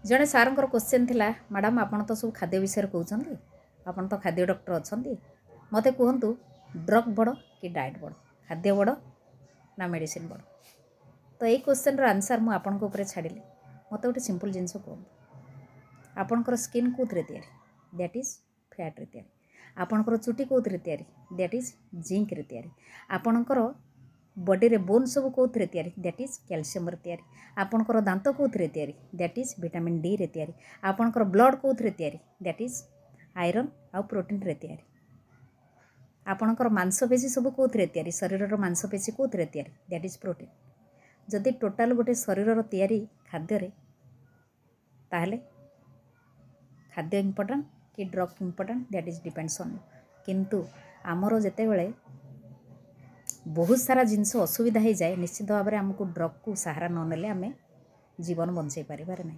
जड़े सार क्वेश्चन थिला मैडम आपण तो सब खाद्य विषय कहते आपण तो खाद्य डॉक्टर अच्छा मत कहतु ड्रग बड़ कि डाएट बड़ खाद्य बड़ ना मेडिसिन बड़। तो यही क्वेश्चन आंसर मुझे आपंकर छाड़ी मत गोटे सिंपल जिनस कहूँ आपणकर स्किन कौन दैट इज फैट रे तैयारी आपणकर चुटी कौन तैयारी दैट इज जिंक रे तैयारी आपणकर बॉडी रे बोन सब कौन तैयारी दैट इज कैल्शियम रे तैयारी आपणकर दांत कौन तैयारी दैट इज विटामिन डी रे तैयारी आपणकर ब्लड कौन तैयारी दैट इज आयरन आउ प्रोटीन रे तैयारी आपणकर मांसपेशी सब कौन तैयारी शरीर मांसपेशी कौन तैयारी दैट इज प्रोटीन। जदि टोटाल गोटे शरीर तैयारी खाद्य रे ताहले खाद्य इम्पोर्टेंट कि drug important that is depends on किंतु आमर जेते बेले बहुत सारा जिनस असुविधा हो जाए निश्चित भाव में आमको ड्रग को सहारा न नेले आम जीवन बंचाई पारे नहीं।